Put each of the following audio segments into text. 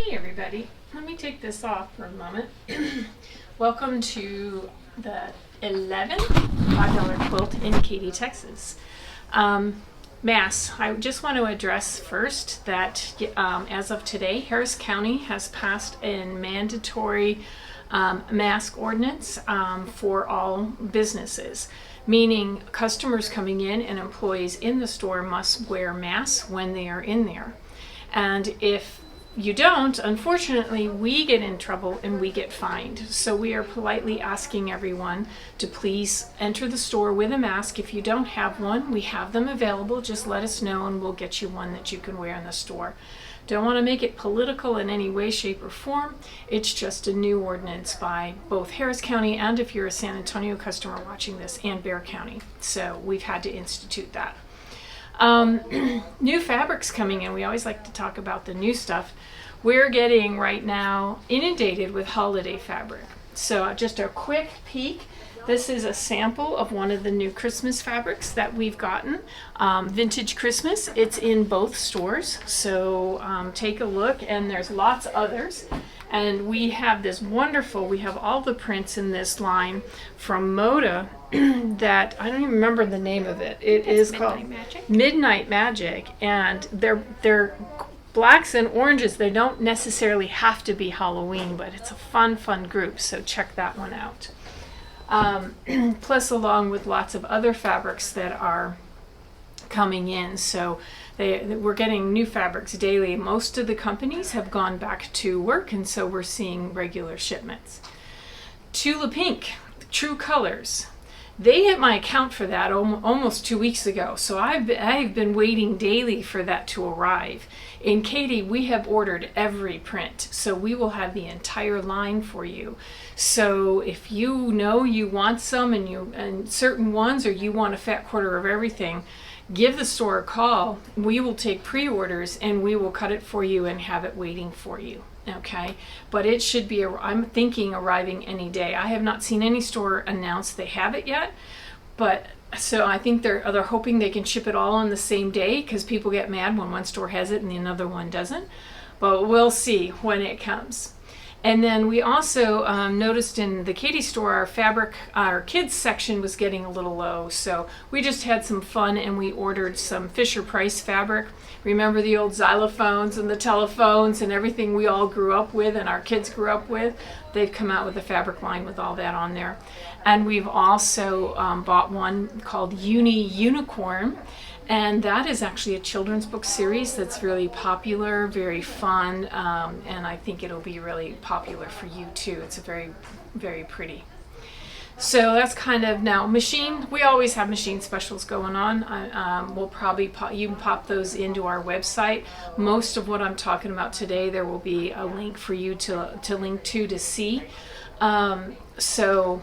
Hey everybody, let me take this off for a moment. Welcome to the 11th $5 quilt in Katy, Texas. Mass, I just want to address first that as of today, Harris County has passed a mandatory mask ordinance for all businesses, meaning customers coming in and employees in the store must wear masks when they are in there. And if you don't, unfortunately, we get in trouble and we get fined. So we are politely asking everyone to please enter the store with a mask. If you don't have one, we have them available. Just let us know and we'll get you one that you can wear in the store. Don't want to make it political in any way, shape, or form. It's just a new ordinance by both Harris County and, if you're a San Antonio customer watching this, and Bexar County. So we've had to institute that. New fabrics coming in. We always like to talk about the new stuff. We're getting right now inundated with holiday fabric. So just a quick peek. This is a sample of one of the new Christmas fabrics that we've gotten. Vintage Christmas. It's in both stores. So take a look, and there's lots of others. And we have this wonderful, we have all the prints in this line from Moda that I don't even remember the name of it. It is called Midnight Magic, and they're blacks and oranges. They don't necessarily have to be Halloween, but it's a fun group, so check that one out. Plus, along with lots of other fabrics that are coming in, so we're getting new fabrics daily. Most of the companies have gone back to work, and so we're seeing regular shipments. Tula Pink, True Colors. They hit my account for that almost 2 weeks ago, so I've been waiting daily for that to arrive. In Katy, we have ordered every print, so we will have the entire line for you. So if you know you want some and certain ones, or you want a fat quarter of everything, give the store a call. We will take pre-orders and we will cut it for you and have it waiting for you. Okay, but it should be, I'm thinking, arriving any day. I have not seen any store announce they have it yet, but so I think they're hoping they can ship it all on the same day, because people get mad when one store has it and the another one doesn't. But we'll see when it comes. And then we also noticed in the Katy store, our kids section was getting a little low. So we just had some fun and we ordered some Fisher Price fabric. Remember the old xylophones and the telephones and everything we all grew up with and our kids grew up with? They've come out with a fabric line with all that on there. And we've also bought one called Unicorn. And that is actually a children's book series that's really popular, very fun, and I think it'll be really popular for you too. It's very pretty. So that's kind of now machine. We always have machine specials going on. We'll probably you can pop those into our website. Most of what I'm talking about today, there will be a link for you to link to see. So,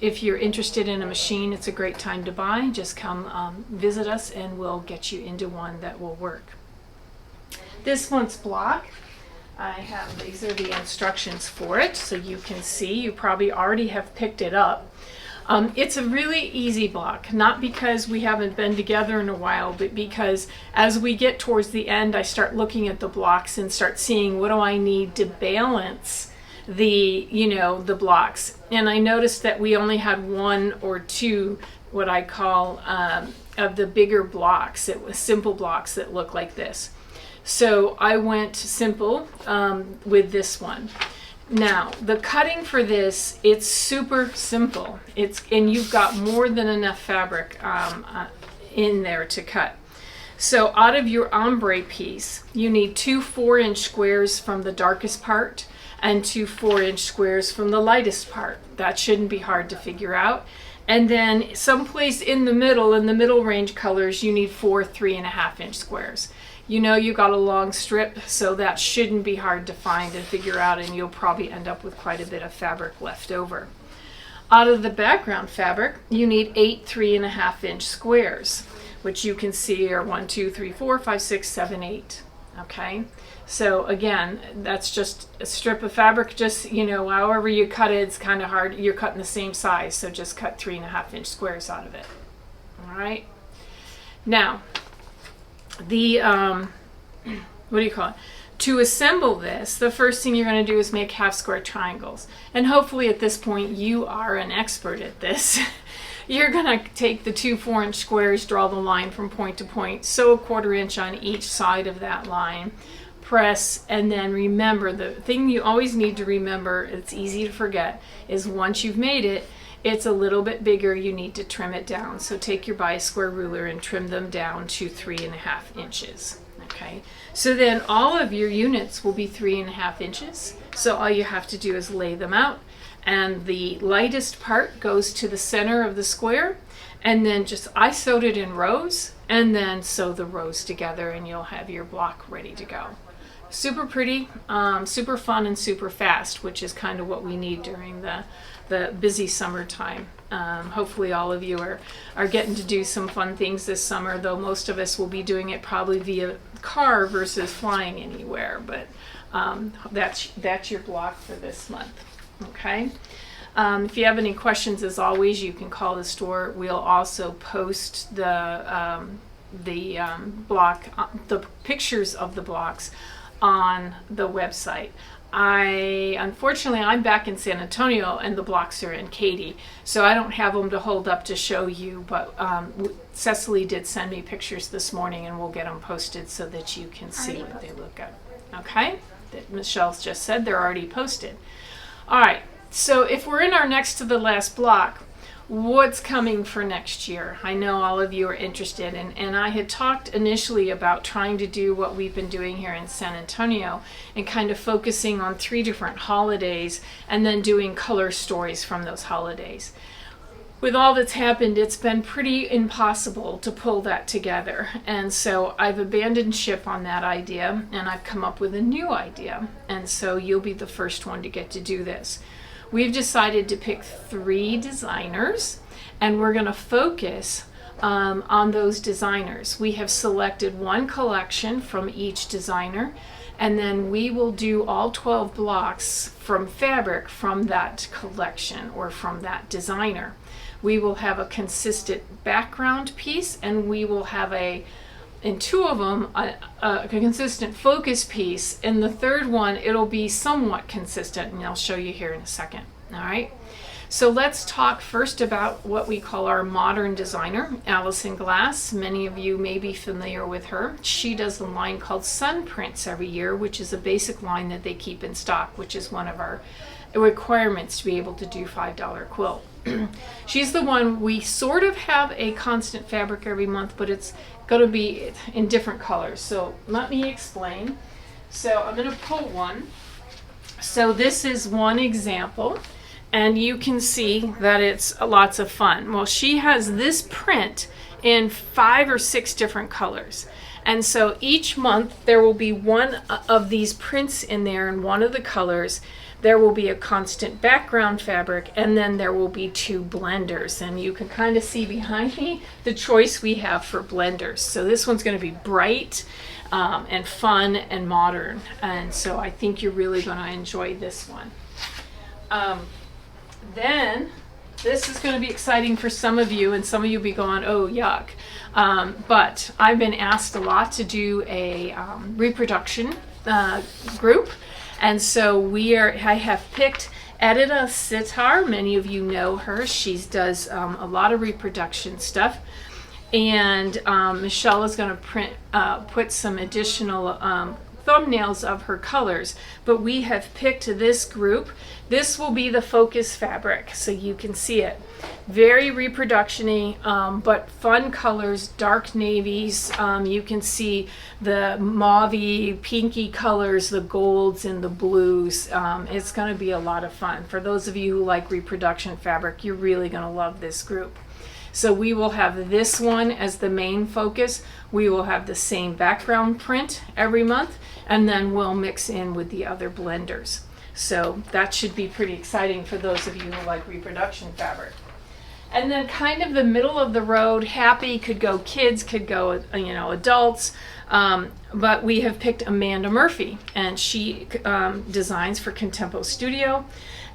if you're interested in a machine, it's a great time to buy. Just come visit us and we'll get you into one that will work. This one's block. These are the instructions for it, so you can see. You probably already have picked it up. It's a really easy block, not because we haven't been together in a while, but because as we get towards the end, I start looking at the blocks and start seeing what do I need to balance the blocks. And I noticed that we only had one or two, what I call, of the bigger blocks. It was simple blocks that look like this. So I went simple with this one. Now, the cutting for this, it's super simple. And you've got more than enough fabric in there to cut. So out of your ombre piece, you need 2 4-inch squares from the darkest part and 2 4-inch squares from the lightest part. That shouldn't be hard to figure out. And then someplace in the middle range colors, you need 4 3.5-inch squares. You got a long strip, so that shouldn't be hard to find and figure out, and you'll probably end up with quite a bit of fabric left over. Out of the background fabric, you need 8 3.5-inch squares, which you can see are 1 2 3 4 5 6 7 8. Okay, so again, that's just a strip of fabric. Just however you cut it, it's kind of hard. You're cutting the same size, so just cut 3.5-inch squares out of it. All right, now the what do you call it? To assemble this, the first thing you're going to do is make half square triangles. And hopefully at this point you are an expert at this. You're going to take the two 4-inch squares, draw the line from point to point, sew a 1/4 inch on each side of that line, press, and then remember, the thing you always need to remember, it's easy to forget, is once you've made it, it's a little bit bigger, you need to trim it down. So take your bi-square ruler and trim them down to 3.5 inches. Okay, so then all of your units will be 3.5 inches. So all you have to do is lay them out, and the lightest part goes to the center of the square, and then I sewed it in rows, and then sew the rows together, and you'll have your block ready to go. Super pretty, super fun, and super fast, which is kind of what we need during the busy summertime. Hopefully all of you are getting to do some fun things this summer, though most of us will be doing it probably via car versus flying anywhere, but that's your block for this month. Okay. If you have any questions, as always, you can call the store. We'll also post the pictures of the blocks on the website. Unfortunately, I'm back in San Antonio and the blocks are in Katy, so I don't have them to hold up to show you, but Cecily did send me pictures this morning, and we'll get them posted so that you can see what they look at. Okay? That Michelle's just said they're already posted. All right, so if we're in our next to the last block, what's coming for next year? I know all of you are interested, and I had talked initially about trying to do what we've been doing here in San Antonio and kind of focusing on 3 different holidays and then doing color stories from those holidays. With all that's happened, it's been pretty impossible to pull that together, and so I've abandoned ship on that idea, and I've come up with a new idea, and so you'll be the first one to get to do this. We've decided to pick 3 designers, and we're going to focus on those designers. We have selected 1 collection from each designer, and then we will do all 12 blocks from fabric from that collection or from that designer. We will have a consistent background piece, and we will have in 2 of them, a consistent focus piece. In the 3rd one, it'll be somewhat consistent, and I'll show you here in a second. All right. So let's talk first about what we call our modern designer, Allison Glass. Many of you may be familiar with her. She does a line called Sun Prints every year, which is a basic line that they keep in stock, which is one of our requirements to be able to do $5 quilt. She's the one, we sort of have a constant fabric every month, but it's going to be in different colors. So let me explain. So I'm going to pull one. So this is one example, and you can see that it's lots of fun. Well, she has this print in 5 or 6 different colors. And so each month there will be one of these prints in there in one of the colors. There will be a constant background fabric, and then there will be 2 blenders. And you can kind of see behind me the choice we have for blenders. So this one's going to be bright and fun and modern. And so I think you're really going to enjoy this one. Then this is going to be exciting for some of you, and some of you will be going, oh, yuck. But I've been asked a lot to do a reproduction group. And so I have picked Edita Sitar. Many of you know her. She does a lot of reproduction stuff. And Michelle is going to put some additional thumbnails of her colors. But we have picked this group. This will be the focus fabric, so you can see it. Very reproduction-y, but fun colors, dark navies. You can see the mauve-y, pinky colors, the golds and the blues. It's going to be a lot of fun. For those of you who like reproduction fabric, you're really going to love this group. So we will have this one as the main focus. We will have the same background print every month, and then we'll mix in with the other blenders. So that should be pretty exciting for those of you who like reproduction fabric. And then kind of the middle of the road, happy, could go kids, could go, adults. But we have picked Amanda Murphy, and she designs for Contempo Studio.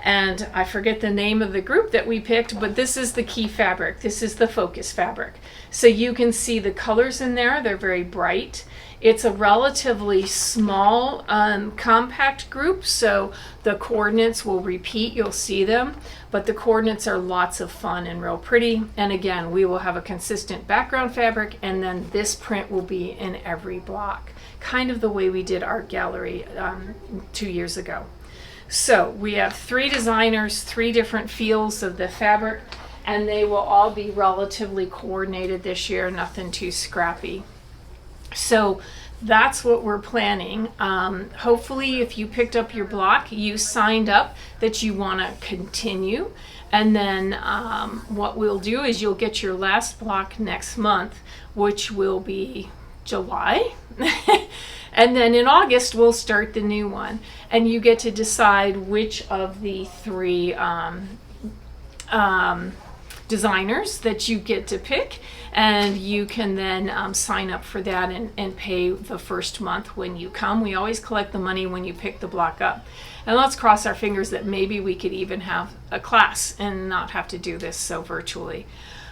And I forget the name of the group that we picked, but this is the key fabric. This is the focus fabric. So you can see the colors in there. They're very bright. It's a relatively small, compact group, so the coordinates will repeat. You'll see them, but the coordinates are lots of fun and real pretty. And again, we will have a consistent background fabric, and then this print will be in every block, kind of the way we did Art Gallery 2 years ago. So we have 3 designers, 3 different feels of the fabric, and they will all be relatively coordinated this year, nothing too scrappy. So that's what we're planning. Hopefully, if you picked up your block, you signed up that you want to continue. And then what we'll do is you'll get your last block next month, which will be July. And then in August, we'll start the new one. And you get to decide which of the 3 designers that you get to pick, and you can then sign up for that and pay the first month when you come. We always collect the money when you pick the block up. And let's cross our fingers that maybe we could even have a class and not have to do this so virtually.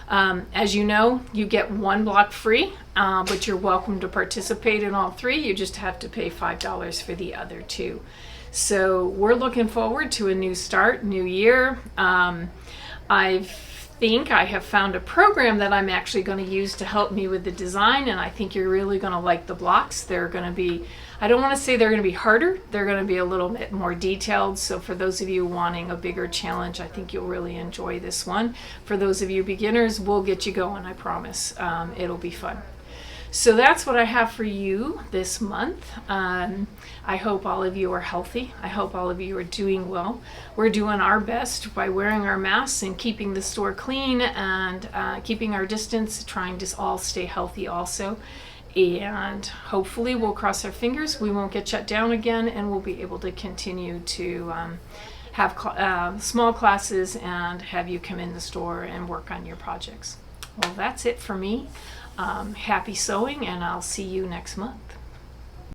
As you know, you get 1 block free, but you're welcome to participate in all 3. You just have to pay $5 for the other 2. So we're looking forward to a new start, new year. I think I have found a program that I'm actually going to use to help me with the design, and I think you're really going to like the blocks. They're going to be, I don't want to say they're going to be harder, they're going to be a little bit more detailed. So for those of you wanting a bigger challenge, I think you'll really enjoy this one. For those of you beginners, we'll get you going, I promise. It'll be fun. So that's what I have for you this month. I hope all of you are healthy. I hope all of you are doing well. We're doing our best by wearing our masks and keeping the store clean and keeping our distance, trying to all stay healthy also. And hopefully we'll cross our fingers, we won't get shut down again, and we'll be able to continue to have small classes and have you come in the store and work on your projects. Well, that's it for me. Happy sewing, and I'll see you next month.